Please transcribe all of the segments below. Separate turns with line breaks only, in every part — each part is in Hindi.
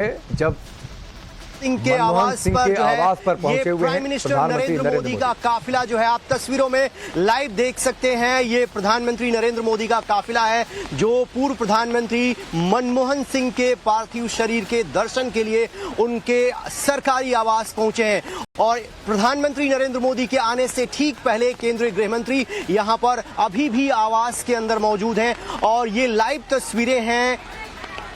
जब
सिंह के आवास पर जो है
पहुंचे
ये
हुए
प्राइम मिनिस्टर नरेंद्र मोदी का काफिला जो है आप तस्वीरों में लाइव देख सकते हैं। ये प्रधानमंत्री नरेंद्र मोदी का काफिला है जो पूर्व प्रधानमंत्री मनमोहन सिंह के पार्थिव शरीर के दर्शन के लिए उनके सरकारी आवास पहुंचे हैं। और प्रधानमंत्री नरेंद्र मोदी के आने से ठीक पहले केंद्रीय गृह मंत्री यहां पर अभी भी आवास के अंदर मौजूद हैं और ये लाइव तस्वीरें हैं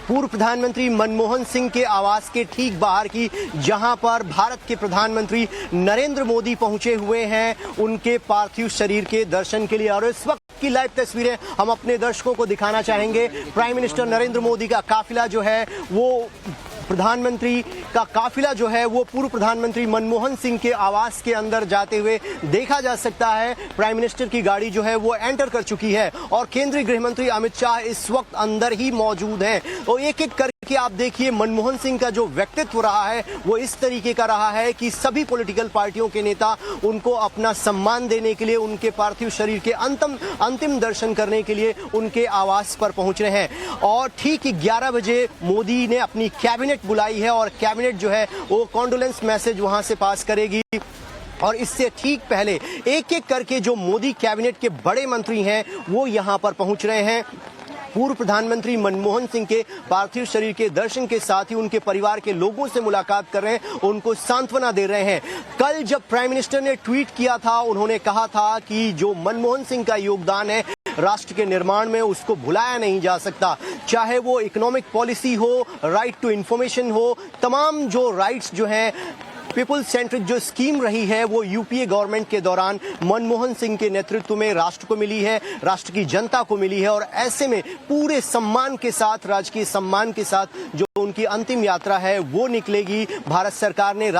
पूर्व प्रधानमंत्री मनमोहन सिंह के आवास के ठीक बाहर की, जहां पर भारत के प्रधानमंत्री नरेंद्र मोदी पहुंचे हुए हैं उनके पार्थिव शरीर के दर्शन के लिए। और इस वक्त की लाइव तस्वीरें हम अपने दर्शकों को दिखाना चाहेंगे। प्राइम मिनिस्टर नरेंद्र मोदी का काफिला जो है वो प्रधानमंत्री का काफिला जो है वो पूर्व प्रधानमंत्री मनमोहन सिंह के आवास के अंदर जाते हुए देखा जा सकता है। प्राइम मिनिस्टर की गाड़ी जो है वो एंटर कर चुकी है और केंद्रीय गृह मंत्री अमित शाह इस वक्त अंदर ही मौजूद हैं। तो एक एक करके आप देखिए मनमोहन सिंह का जो व्यक्तित्व रहा है वो इस तरीके का रहा है कि सभी पॉलिटिकल पार्टियों के नेता उनको अपना सम्मान देने के लिए, उनके पार्थिव शरीर के अंतिम दर्शन करने के लिए उनके आवास पर पहुंच रहे हैं। और ठीक 11 बजे मोदी ने अपनी कैबिनेट बुलाई है और कैबिनेट जो है वो कॉन्डोलेंस मैसेज वहां से पास करेगी। और इससे ठीक पहले एक एक करके जो मोदी कैबिनेट के बड़े मंत्री हैं वो यहां पर पहुंच रहे हैं। पूर्व प्रधानमंत्री मनमोहन सिंह के पार्थिव शरीर के दर्शन के साथ ही उनके परिवार के लोगों से मुलाकात कर रहे हैं, उनको सांत्वना दे रहे हैं। कल जब प्राइम मिनिस्टर ने ट्वीट किया था, उन्होंने कहा था कि जो मनमोहन सिंह का योगदान है राष्ट्र के निर्माण में उसको भुलाया नहीं जा सकता। चाहे वो इकोनॉमिक पॉलिसी हो, राइट टू इंफॉर्मेशन हो, तमाम जो राइट्स जो हैं पीपल सेंट्रिक जो स्कीम रही है वो यूपीए गवर्नमेंट के दौरान मनमोहन सिंह के नेतृत्व में राष्ट्र को मिली है, राष्ट्र की जनता को मिली है। और ऐसे में पूरे सम्मान के साथ, राजकीय सम्मान के साथ जो उनकी अंतिम यात्रा है वो निकलेगी। भारत सरकार ने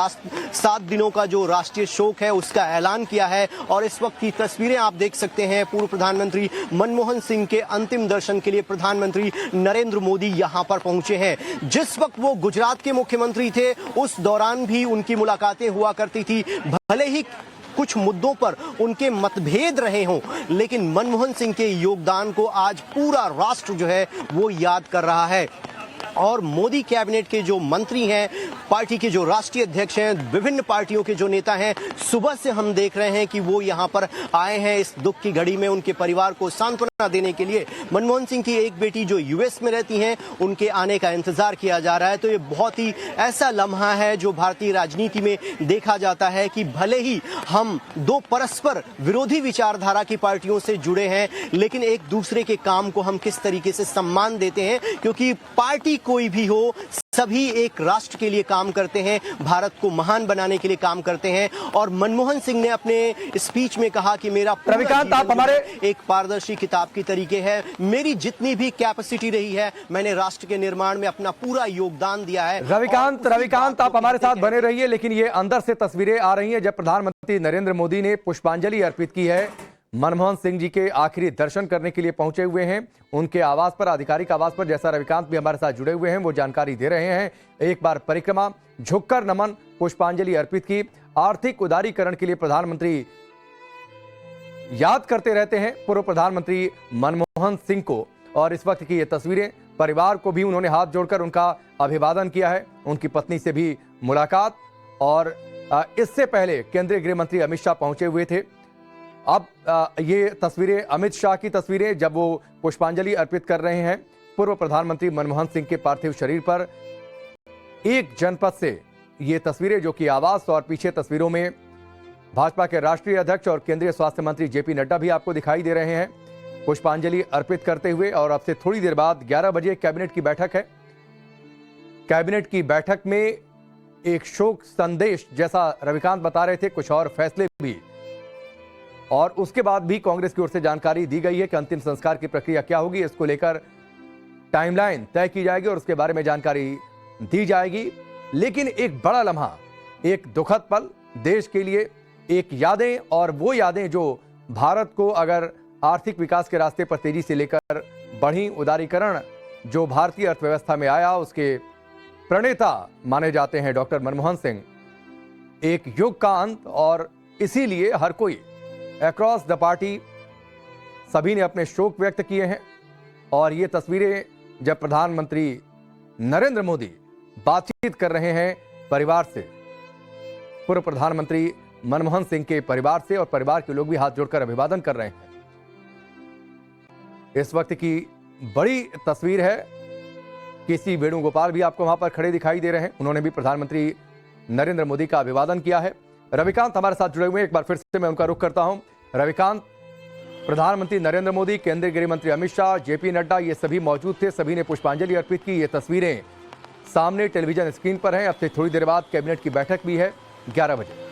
7 दिनों का जो राष्ट्रीय शोक है उसका ऐलान किया है। और इस वक्त की तस्वीरें आप देख सकते हैं, पूर्व प्रधानमंत्री मनमोहन सिंह के अंतिम दर्शन के लिए प्रधानमंत्री नरेंद्र मोदी यहां पर पहुंचे हैं। जिस वक्त वो गुजरात के मुख्यमंत्री थे उस दौरान भी उनकी मुलाकातें हुआ करती थी। भले ही कुछ मुद्दों पर उनके मतभेद रहे हों, लेकिन मनमोहन सिंह के योगदान को आज पूरा राष्ट्र जो है वो याद कर रहा है। और मोदी कैबिनेट के जो मंत्री हैं, पार्टी के जो राष्ट्रीय अध्यक्ष हैं, विभिन्न पार्टियों के जो नेता हैं, सुबह से हम देख रहे हैं कि वो यहां पर आए हैं इस दुख की घड़ी में उनके परिवार को सांत्वना देने के लिए। मनमोहन सिंह की एक बेटी जो यूएस में रहती हैं, उनके आने का इंतजार किया जा रहा है। तो ये बहुत ही ऐसा लम्हा है जो भारतीय राजनीति में देखा जाता है कि भले ही हम दो परस्पर विरोधी विचारधारा की पार्टियों से जुड़े हैं, लेकिन एक दूसरे के काम को हम किस तरीके से सम्मान देते हैं, क्योंकि पार्टी कोई भी हो, सभी एक राष्ट्र के लिए काम करते हैं, भारत को महान बनाने के लिए काम करते हैं। और मनमोहन सिंह ने अपने स्पीच में कहा कि मेरा
रविकांत, आप हमारे
एक पारदर्शी किताब की तरीके है, मेरी जितनी भी कैपेसिटी रही है मैंने राष्ट्र के निर्माण में अपना पूरा योगदान दिया है।
रविकांत आप हमारे साथ बने रहिए। लेकिन ये अंदर से तस्वीरें आ रही हैं जब प्रधानमंत्री नरेंद्र मोदी ने पुष्पांजलि अर्पित की है, मनमोहन सिंह जी के आखिरी दर्शन करने के लिए पहुंचे हुए हैं उनके आवास पर, आधिकारिक आवास पर। जैसा रविकांत भी हमारे साथ जुड़े हुए हैं वो जानकारी दे रहे हैं। एक बार परिक्रमा, झुककर नमन, पुष्पांजलि अर्पित की। आर्थिक उदारीकरण के लिए प्रधानमंत्री याद करते रहते हैं पूर्व प्रधानमंत्री मनमोहन सिंह को। और इस वक्त की ये तस्वीरें, परिवार को भी उन्होंने हाथ जोड़कर उनका अभिवादन किया है, उनकी पत्नी से भी मुलाकात। और इससे पहले केंद्रीय गृह मंत्री अमित शाह पहुंचे हुए थे। अब ये तस्वीरें अमित शाह की तस्वीरें जब वो पुष्पांजलि अर्पित कर रहे हैं पूर्व प्रधानमंत्री मनमोहन सिंह के पार्थिव शरीर पर। एक जनपद से ये तस्वीरें जो कि आवास, और पीछे तस्वीरों में भाजपा के राष्ट्रीय अध्यक्ष और केंद्रीय स्वास्थ्य मंत्री जेपी नड्डा भी आपको दिखाई दे रहे हैं पुष्पांजलि अर्पित करते हुए। और अब से थोड़ी देर बाद 11 बजे कैबिनेट की बैठक है। कैबिनेट की बैठक में एक शोक संदेश, जैसा रविकांत बता रहे थे, कुछ और फैसले भी। और उसके बाद भी कांग्रेस की ओर से जानकारी दी गई है कि अंतिम संस्कार की प्रक्रिया क्या होगी, इसको लेकर टाइमलाइन तय की जाएगी और उसके बारे में जानकारी दी जाएगी। लेकिन एक बड़ा लम्हा, एक दुखद पल देश के लिए, एक यादें, और वो यादें जो भारत को अगर आर्थिक विकास के रास्ते पर तेजी से लेकर बढ़ी, उदारीकरण जो भारतीय अर्थव्यवस्था में आया, उसके प्रणेता माने जाते हैं डॉक्टर मनमोहन सिंह। एक युग का अंत, और इसीलिए हर कोई अक्रॉस द पार्टी सभी ने अपने शोक व्यक्त किए हैं। और ये तस्वीरें जब प्रधानमंत्री नरेंद्र मोदी बातचीत कर रहे हैं परिवार से, पूर्व प्रधानमंत्री मनमोहन सिंह के परिवार से, और परिवार के लोग भी हाथ जोड़कर अभिवादन कर रहे हैं। इस वक्त की बड़ी तस्वीर है कि सी वेणुगोपाल भी आपको वहां पर खड़े दिखाई दे रहे हैं। उन्होंने भी प्रधानमंत्री नरेंद्र मोदी का अभिवादन किया है। रविकांत हमारे साथ जुड़े हुए हैं, एक बार फिर से मैं उनका रुख करता हूं। रविकांत, प्रधानमंत्री नरेंद्र मोदी, केंद्रीय गृह मंत्री अमित शाह, जेपी नड्डा, ये सभी मौजूद थे, सभी ने पुष्पांजलि अर्पित की। ये तस्वीरें सामने टेलीविजन स्क्रीन पर हैं। अब से थोड़ी देर बाद कैबिनेट की बैठक भी है 11 बजे।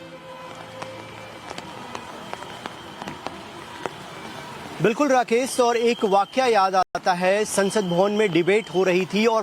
बिल्कुल राकेश, और एक वाकया याद आता है, संसद भवन में डिबेट हो रही थी और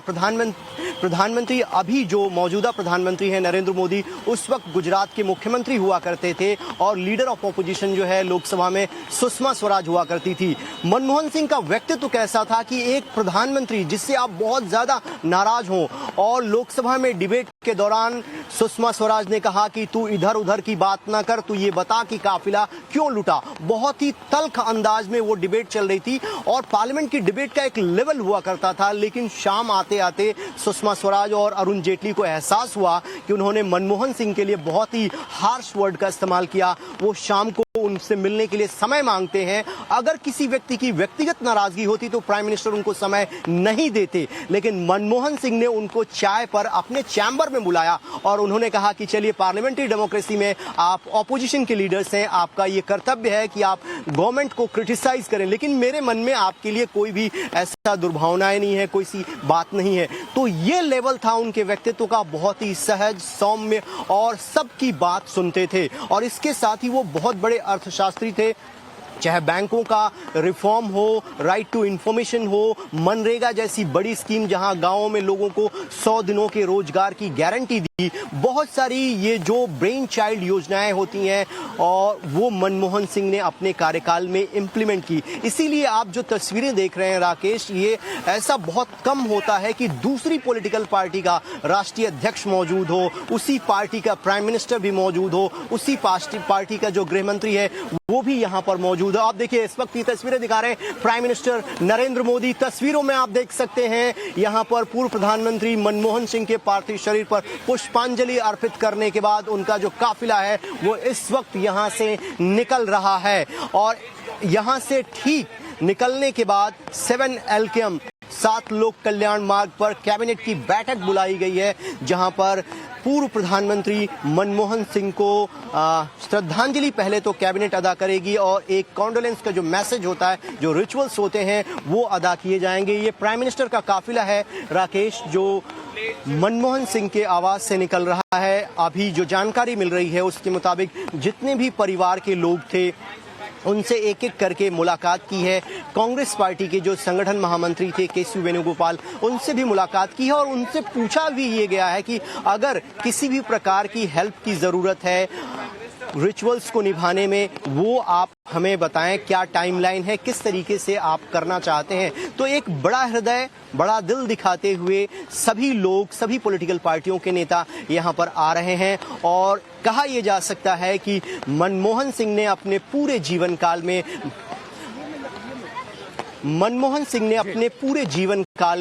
प्रधानमंत्री अभी जो मौजूदा प्रधानमंत्री हैं नरेंद्र मोदी, उस वक्त गुजरात के मुख्यमंत्री हुआ करते थे, और लीडर ऑफ ऑपोजिशन जो है लोकसभा में सुषमा स्वराज हुआ करती थी। मनमोहन सिंह का व्यक्तित्व कैसा था कि एक प्रधानमंत्री जिससे आप बहुत ज्यादा नाराज हों, और लोकसभा में डिबेट के दौरान सुषमा स्वराज ने कहा कि तू इधर उधर की बात ना कर, तू ये बता कि काफिला क्यों लुटा। बहुत ही तल्ख अंदाज में वो डिबेट चल रही थी, और पार्लियामेंट की डिबेट का एक लेवल हुआ करता था। लेकिन शाम आते आते सुषमा स्वराज और अरुण जेटली को एहसास हुआ कि उन्होंने मनमोहन सिंह के लिए बहुत ही हार्श वर्ड का इस्तेमाल किया। वो शाम को उनसे मिलने के लिए समय मांगते हैं। अगर किसी व्यक्ति की व्यक्तिगत नाराजगी होती तो प्राइम मिनिस्टर उनको समय नहीं देते, लेकिन मनमोहन सिंह ने उनको चाय पर अपने चैम्बर में बुलाया और उन्होंने कहा कि चलिए, पार्लियामेंट्री डेमोक्रेसी में आप ऑपोजिशन के लीडर्स हैं, आपका ये कर्तव्य है कि आप गवर्नमेंट को क्रिटिसाइज करें, लेकिन मेरे मन में आपके लिए कोई भी ऐसा दुर्भावनाएं नहीं है, कोई सी बात नहीं है। तो ये लेवल था उनके व्यक्तित्व का, बहुत ही सहज, सौम्य, और सबकी बात सुनते थे। और इसके साथ ही वो बहुत बड़े अर्थशास्त्री थे। चाहे बैंकों का रिफॉर्म हो, राइट टू इंफॉर्मेशन हो, मनरेगा जैसी बड़ी स्कीम जहां गांवों में लोगों को 100 दिनों के रोजगार की गारंटी दी, बहुत सारी ये जो ब्रेन चाइल्ड योजनाएं होती हैं, और वो मनमोहन सिंह ने अपने कार्यकाल में इंप्लीमेंट की। इसीलिए आप जो तस्वीरें देख रहे हैं राकेश, ये ऐसा बहुत कम होता है कि दूसरी पॉलिटिकल पार्टी का राष्ट्रीय अध्यक्ष मौजूद हो, उसी पार्टी का प्राइम मिनिस्टर भी मौजूद हो, उसी पार्टी का जो गृह मंत्री है वो भी यहाँ पर मौजूद है। आप देखिए, इस वक्त की तस्वीरें दिखा रहे हैं प्राइम मिनिस्टर नरेंद्र मोदी। तस्वीरों में आप देख सकते हैं यहाँ पर पूर्व प्रधानमंत्री मनमोहन सिंह के पार्थिव शरीर पर पुष्पांजलि अर्पित करने के बाद उनका जो काफिला है वो इस वक्त यहाँ से निकल रहा है। और यहाँ से ठीक निकलने के बाद 7 एलकेएम 7 लोक कल्याण मार्ग पर कैबिनेट की बैठक बुलाई गई है, जहां पर पूर्व प्रधानमंत्री मनमोहन सिंह को श्रद्धांजलि पहले तो कैबिनेट अदा करेगी, और एक कॉन्डोलेंस का जो मैसेज होता है, जो रिचुअल्स होते हैं, वो अदा किए जाएंगे। ये प्राइम मिनिस्टर का काफिला है राकेश, जो मनमोहन सिंह के आवास से निकल रहा है। अभी जो जानकारी मिल रही है उसके मुताबिक जितने भी परिवार के लोग थे उनसे एक एक करके मुलाकात की है। कांग्रेस पार्टी के जो संगठन महामंत्री थे केसी वेणुगोपाल, उनसे भी मुलाकात की है, और उनसे पूछा भी ये गया है कि अगर किसी भी प्रकार की हेल्प की जरूरत है रिचुअल्स को निभाने में, वो आप हमें बताएं, क्या टाइमलाइन है, किस तरीके से आप करना चाहते हैं। तो एक बड़ा हृदय, बड़ा दिल दिखाते हुए सभी लोग, सभी पॉलिटिकल पार्टियों के नेता यहाँ पर आ रहे हैं। और कहा यह जा सकता है कि मनमोहन सिंह ने अपने पूरे जीवन काल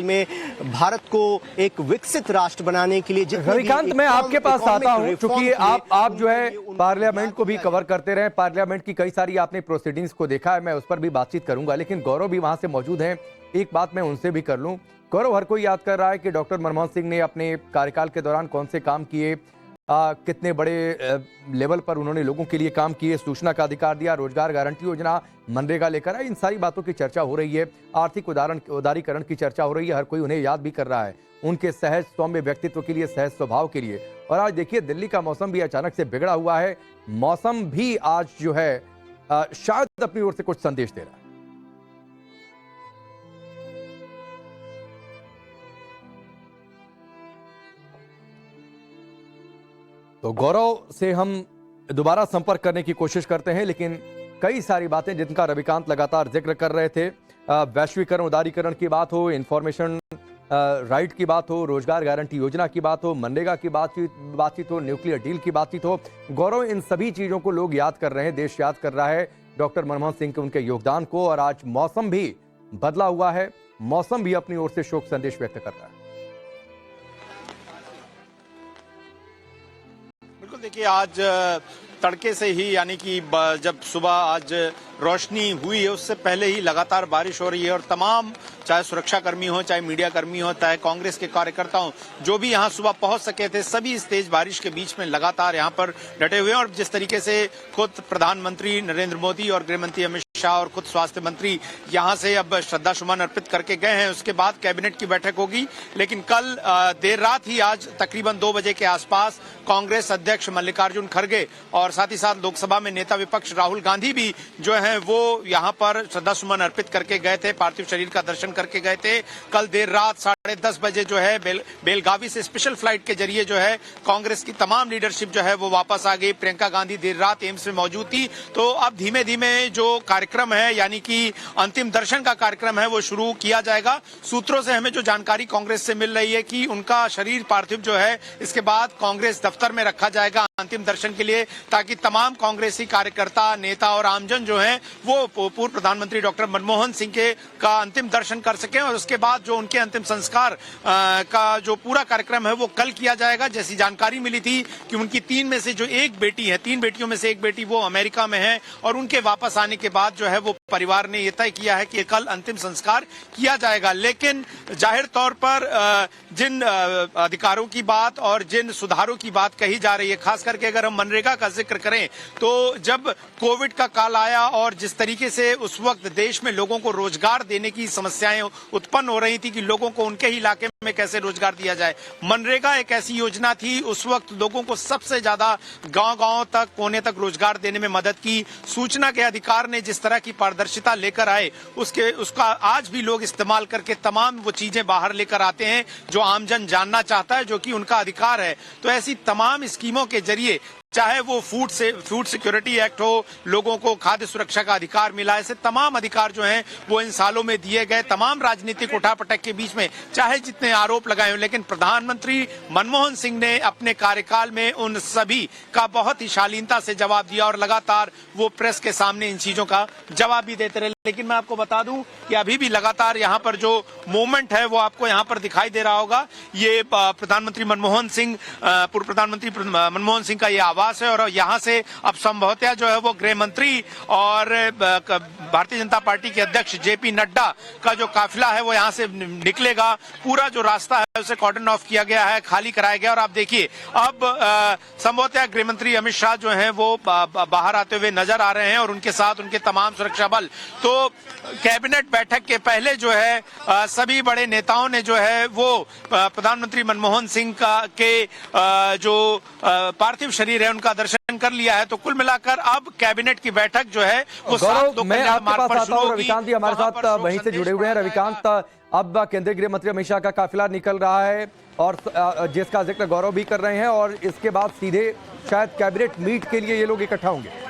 में भारत को एक विकसित राष्ट्र बनाने के लिए
रविकांत, मैं आपके पास आता हूं, क्योंकि आप जो है पार्लियामेंट को भी कवर करते रहे, पार्लियामेंट की कई सारी आपने प्रोसीडिंग्स को देखा है, मैं उस पर भी बातचीत करूंगा, लेकिन गौरव भी वहां से मौजूद हैं, एक बात मैं उनसे भी कर लूं। गौरव, हर कोई याद कर रहा है कि डॉक्टर मनमोहन सिंह ने अपने कार्यकाल के दौरान कौन से काम किए, कितने बड़े लेवल पर उन्होंने लोगों के लिए काम किए, सूचना का अधिकार दिया, रोजगार गारंटी योजना, मनरेगा लेकर आए, इन सारी बातों की चर्चा हो रही है, आर्थिक उदारीकरण की चर्चा हो रही है, हर कोई उन्हें याद भी कर रहा है उनके सहज सौम्य व्यक्तित्व के लिए, सहज स्वभाव के लिए। और आज देखिए, दिल्ली का मौसम भी अचानक से बिगड़ा हुआ है, मौसम भी आज जो है शायद अपनी ओर से कुछ संदेश दे रहा है। तो गौरव से हम दोबारा संपर्क करने की कोशिश करते हैं, लेकिन कई सारी बातें जिनका रविकांत लगातार जिक्र कर रहे थे, वैश्वीकरण उदारीकरण की बात हो, इंफॉर्मेशन राइट की बात हो, रोजगार गारंटी योजना की बात हो, मनरेगा की बातचीत हो, न्यूक्लियर डील की बातचीत हो, गौरव, इन सभी चीजों को लोग याद कर रहे हैं, देश याद कर रहा है डॉक्टर मनमोहन सिंह के उनके योगदान को। और आज मौसम भी बदला हुआ है, मौसम भी अपनी ओर से शोक संदेश व्यक्त कर रहा है।
बिल्कुल देखिए, आज तड़के से ही यानी कि जब सुबह आज रोशनी हुई है उससे पहले ही लगातार बारिश हो रही है और तमाम चाहे सुरक्षा कर्मी हो, चाहे मीडिया कर्मी हो, चाहे कांग्रेस के कार्यकर्ता हो, जो भी यहां सुबह पहुंच सके थे, सभी इस तेज बारिश के बीच में लगातार यहां पर डटे हुए हैं। और जिस तरीके से खुद प्रधानमंत्री नरेंद्र मोदी और गृह मंत्री अमित शाह और खुद स्वास्थ्य मंत्री यहां से अब श्रद्धा सुमन अर्पित करके गए हैं, उसके बाद कैबिनेट की बैठक होगी। लेकिन कल देर रात ही आज तकरीबन 2 बजे के आसपास कांग्रेस अध्यक्ष मल्लिकार्जुन खड़गे और साथ ही साथ लोकसभा में नेता विपक्ष राहुल गांधी भी जो है वो यहां पर श्रद्धा सुमन अर्पित करके गए थे, पार्थिव शरीर का दर्शन करके गए थे। कल देर रात 10:30 बजे जो है बेलगावी से स्पेशल फ्लाइट के जरिए जो है कांग्रेस की तमाम लीडरशिप जो है वो वापस आ गई। प्रियंका गांधी देर रात एम्स में मौजूद थी। तो अब धीमे धीमे जो कार्यक्रम है यानी कि अंतिम दर्शन का कार्यक्रम है वो शुरू किया जाएगा। सूत्रों से हमें जो जानकारी कांग्रेस से मिल रही है कि उनका शरीर पार्थिव जो है इसके बाद कांग्रेस दफ्तर में रखा जाएगा अंतिम दर्शन के लिए, ताकि तमाम कांग्रेसी कार्यकर्ता, नेता और आमजन जो है वो पूर्व प्रधानमंत्री डॉक्टर मनमोहन सिंह का अंतिम दर्शन कर सकें। और उसके बाद जो उनके अंतिम संस्कार का जो पूरा कार्यक्रम है वो कल किया जाएगा। जैसी जानकारी मिली थी कि उनकी 3 में से जो एक बेटी है, 3 बेटियों में से एक बेटी वो अमेरिका में है और उनके वापस आने के बाद जो है वो परिवार ने ये तय किया है कि कल अंतिम संस्कार किया जाएगा। लेकिन जाहिर तौर पर जिन अधिकारों की बात और जिन सुधारों की बात कही जा रही है, खास करके अगर हम मनरेगा का जिक्र करें तो जब कोविड का काल आया और जिस तरीके से उस वक्त देश में लोगों को रोजगार देने की समस्याएं उत्पन्न हो रही थी कि लोगों को उनके ही इलाके में कैसे रोजगार दिया जाए, मनरेगा एक ऐसी योजना थी। उस वक्त लोगों को सबसे ज्यादा गांव-गांव तक, कोने तक रोजगार देने में मदद की। सूचना के अधिकार ने जिस तरह की पारदर्शिता लेकर आए उसका आज भी लोग इस्तेमाल करके तमाम वो चीजें बाहर लेकर आते हैं जो आमजन जानना चाहता है, जो कि उनका अधिकार है। तो ऐसी तमाम स्कीमों के जरिए चाहे वो फूड सिक्योरिटी एक्ट हो, लोगों को खाद्य सुरक्षा का अधिकार मिला, ऐसे तमाम अधिकार जो हैं वो इन सालों में दिए गए। तमाम राजनीतिक उठापटक के बीच में चाहे जितने आरोप लगाए हों, लेकिन प्रधानमंत्री मनमोहन सिंह ने अपने कार्यकाल में उन सभी का बहुत ही शालीनता से जवाब दिया और लगातार वो प्रेस के सामने इन चीजों का जवाब भी देते रहे। लेकिन मैं आपको बता दूं कि अभी भी लगातार यहाँ पर जो मूवमेंट है वो आपको यहाँ पर दिखाई दे रहा होगा। ये प्रधानमंत्री मनमोहन सिंह, पूर्व प्रधानमंत्री मनमोहन सिंह का ये आवास है और यहाँ से अब संभवतः जो है वो गृह मंत्री और भारतीय जनता पार्टी के अध्यक्ष जेपी नड्डा का जो काफिला है वो यहाँ से निकलेगा। पूरा जो रास्ता है उसे कॉर्डन ऑफ किया गया है, खाली कराया गया। और आप देखिए अब संभवतः गृह मंत्री अमित शाह जो है वो बाहर आते हुए नजर आ रहे हैं और उनके साथ उनके तमाम सुरक्षा बल। तो कैबिनेट बैठक के पहले जो है सभी बड़े नेताओं ने जो है वो प्रधानमंत्री मनमोहन सिंह के जो पार्थिव शरीर है उनका दर्शन कर लिया है। तो कुल मिलाकर अब कैबिनेट की बैठक जो है वो
गौरव, मैं आपके पास आता हूं। रविकांत जी हमारे साथ वहीं से जुड़े हुए हैं। रविकांत, अब केंद्रीय गृह मंत्री अमित शाह का काफिला निकल रहा है और जिसका जिक्र गौरव भी कर रहे हैं, और इसके बाद सीधे शायद कैबिनेट मीट के लिए ये लोग इकट्ठा होंगे।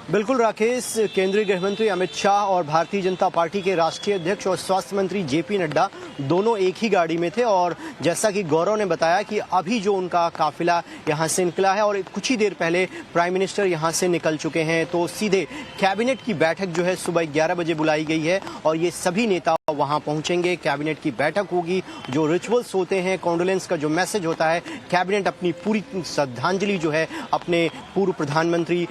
बिल्कुल राकेश, केंद्रीय गृह मंत्री अमित शाह और भारतीय जनता पार्टी के राष्ट्रीय अध्यक्ष और स्वास्थ्य मंत्री जेपी नड्डा दोनों एक ही गाड़ी में थे। और जैसा कि गौरव ने बताया कि अभी जो उनका काफिला यहां से निकला है और कुछ ही देर पहले प्राइम मिनिस्टर यहां से निकल चुके हैं, तो सीधे कैबिनेट की बैठक जो है सुबह 11 बजे बुलाई गई है और ये सभी नेता वहां पहुंचेंगे। कैबिनेट की बैठक होगी, जो रिचुअल्स होते हैं, कॉन्डोलेंस का जो मैसेज होता है, कैबिनेट अपनी पूरी श्रद्धांजलि जो है अपने पूर्व प्रधानमंत्री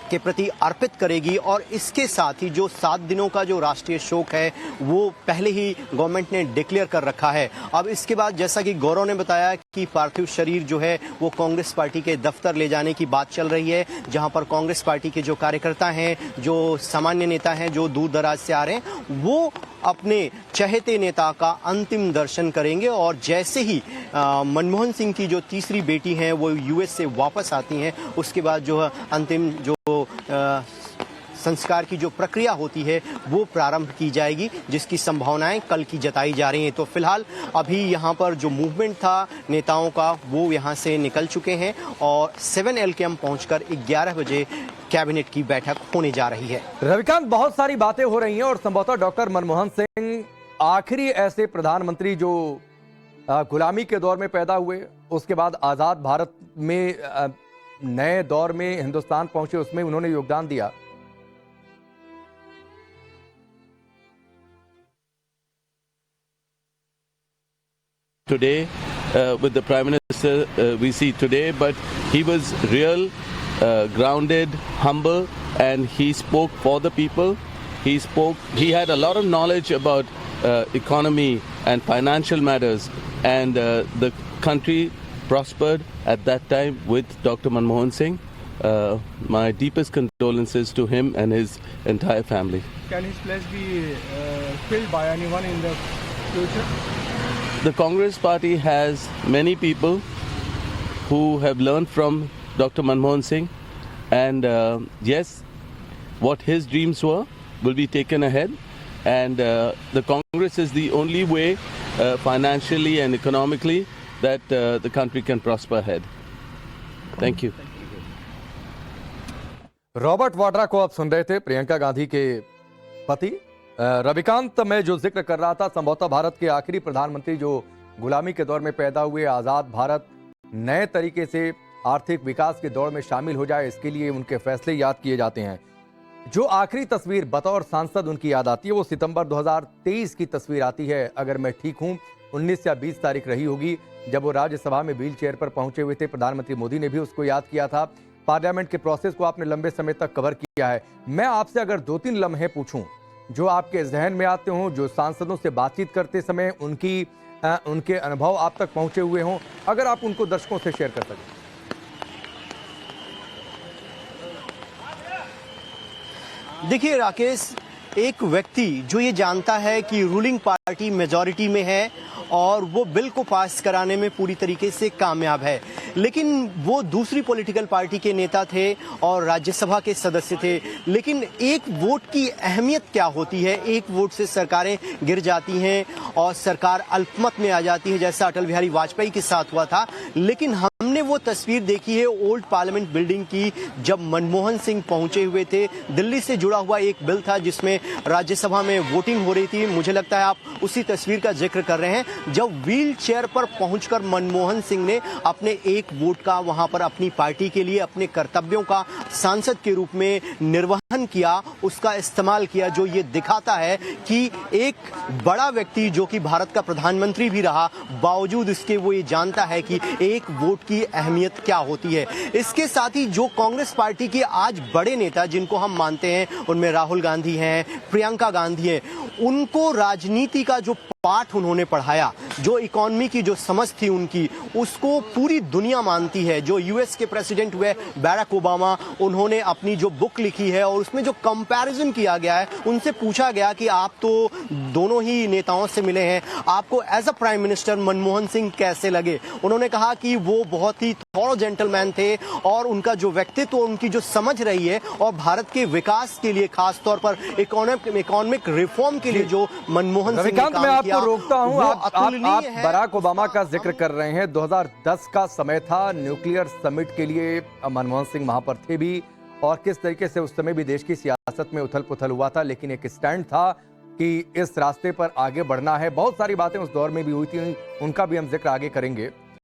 के प्रति अर्पित करेगी। और इसके साथ ही जो 7 दिनों का जो राष्ट्रीय शोक है वो पहले ही गवर्नमेंट ने डिक्लेयर कर रखा है। अब इसके बाद जैसा कि गौरव ने बताया कि पार्थिव शरीर जो है वो कांग्रेस पार्टी के दफ्तर ले जाने की बात चल रही है, जहां पर कांग्रेस पार्टी के जो कार्यकर्ता हैं, जो सामान्य नेता हैं, जो दूर दराज से आ रहे हैं, वो अपने चहेते नेता का अंतिम दर्शन करेंगे। और जैसे ही मनमोहन सिंह की जो तीसरी बेटी हैं वो यूएस से वापस आती हैं, उसके बाद जो अंतिम जो संस्कार की जो प्रक्रिया होती है वो प्रारंभ की जाएगी, जिसकी संभावनाएं कल की जताई जा रही हैं। तो फिलहाल अभी यहाँ पर जो मूवमेंट था नेताओं का वो यहाँ से निकल चुके हैं और 7L कैंप पहुंचकर 11 बजे कैबिनेट की बैठक होने जा रही है।
रविकांत, बहुत सारी बातें हो रही हैं और संभवतः डॉक्टर मनमोहन सिंह आखिरी ऐसे प्रधानमंत्री जो गुलामी के दौर में पैदा हुए, उसके बाद आजाद भारत में नए दौर में हिंदुस्तान पहुंचे, उसमें उन्होंने योगदान दिया।
today with the Prime Minister we see today, but he was real, grounded, humble, and he spoke for the people. He had a lot of knowledge about economy and financial matters, and the country prospered at that time with Dr. Manmohan Singh. My deepest condolences to him and his entire family.
Can his place be filled by anyone in the future?
The Congress Party has many people who have learned from Dr. Manmohan Singh, and yes, what his dreams were will be taken ahead, and the Congress is the only way financially and economically that the country can prosper ahead. Thank you.
Robert Vadra को आप सुन रहे थे, प्रियंका गांधी के पति। रविकांत मैं जो जिक्र कर रहा था, संभवतः भारत के आखिरी प्रधानमंत्री जो गुलामी के दौर में पैदा हुए, आजाद भारत नए तरीके से आर्थिक विकास के दौर में शामिल हो जाए, इसके लिए उनके फैसले याद किए जाते हैं। जो आखिरी तस्वीर बतौर सांसद उनकी याद आती है वो सितंबर 2023 की तस्वीर आती है। अगर मैं ठीक हूं, 19 या 20 तारीख रही होगी, जब वो राज्यसभा में व्हील चेयर पर पहुंचे हुए थे। प्रधानमंत्री मोदी ने भी उसको याद किया था। पार्लियामेंट के प्रोसेस को आपने लंबे समय तक कवर किया है। मैं आपसे अगर 2-3 लम्हे पूछूं जो आपके जहन में आते हों, जो सांसदों से बातचीत करते समय उनके अनुभव आप तक पहुंचे हुए हों, अगर आप उनको दर्शकों से शेयर कर सकें।
देखिए राकेश, एक व्यक्ति जो ये जानता है कि रूलिंग पार्टी मेजॉरिटी में है और वो बिल को पास कराने में पूरी तरीके से कामयाब है, लेकिन वो दूसरी पॉलिटिकल पार्टी के नेता थे और राज्यसभा के सदस्य थे। लेकिन एक वोट की अहमियत क्या होती है, एक वोट से सरकारें गिर जाती हैं और सरकार अल्पमत में आ जाती है, जैसा अटल बिहारी वाजपेयी के साथ हुआ था। लेकिन हमने वो तस्वीर देखी है ओल्ड पार्लियामेंट बिल्डिंग की, जब मनमोहन सिंह पहुंचे हुए थे। दिल्ली से जुड़ा हुआ एक बिल था जिसमें राज्यसभा में वोटिंग हो रही थी। मुझे लगता है आप उसी तस्वीर का जिक्र कर रहे हैं, जब व्हील चेयर पर पहुंचकर मनमोहन सिंह ने अपने एक वोट का वहां पर अपनी पार्टी के लिए अपने कर्तव्यों का सांसद के रूप में निर्वहन किया, उसका इस्तेमाल किया, जो ये दिखाता है कि एक बड़ा व्यक्ति जो कि भारत का प्रधानमंत्री भी रहा, बावजूद इसके वो ये जानता है कि एक वोट की अहमियत क्या होती है। इसके साथ ही जो कांग्रेस पार्टी के आज बड़े नेता जिनको हम मानते हैं, उनमें राहुल गांधी हैं, प्रियंका गांधी हैं, उनको राजनीति का जो पाठ उन्होंने पढ़ाया, जो इकोनॉमी की जो समझ थी उनकी, उसको पूरी दुनिया मानती है। जो यूएस के प्रेसिडेंट हुए बैरक ओबामा, उन्होंने अपनी जो बुक लिखी है और उसमें जो कंपैरिजन किया गया है, उनसे पूछा गया कि आप तो दोनों ही नेताओं से मिले हैं, आपको as a prime minister Manmohan Singh कैसे लगे। उन्होंने कहा कि वो बहुत ही थॉरो जेंटलमैन थे और उनका जो व्यक्तित्व, उनकी जो समझ रही है और भारत के विकास के लिए, खासतौर पर इकोनॉमिक रिफॉर्म के लिए जो मनमोहन सिंह ने काम
आपको रोकता हूं। आप बराक ओबामा का जिक्र कर रहे हैं। 2010 का समय था, न्यूक्लियर समिट के लिए मनमोहन सिंह वहां पर थे भी, और किस तरीके से उस समय भी देश की सियासत में उथल पुथल हुआ था, लेकिन एक स्टैंड था कि इस रास्ते पर आगे बढ़ना है। बहुत सारी बातें उस दौर में भी हुई थी, उनका भी हम जिक्र आगे करेंगे।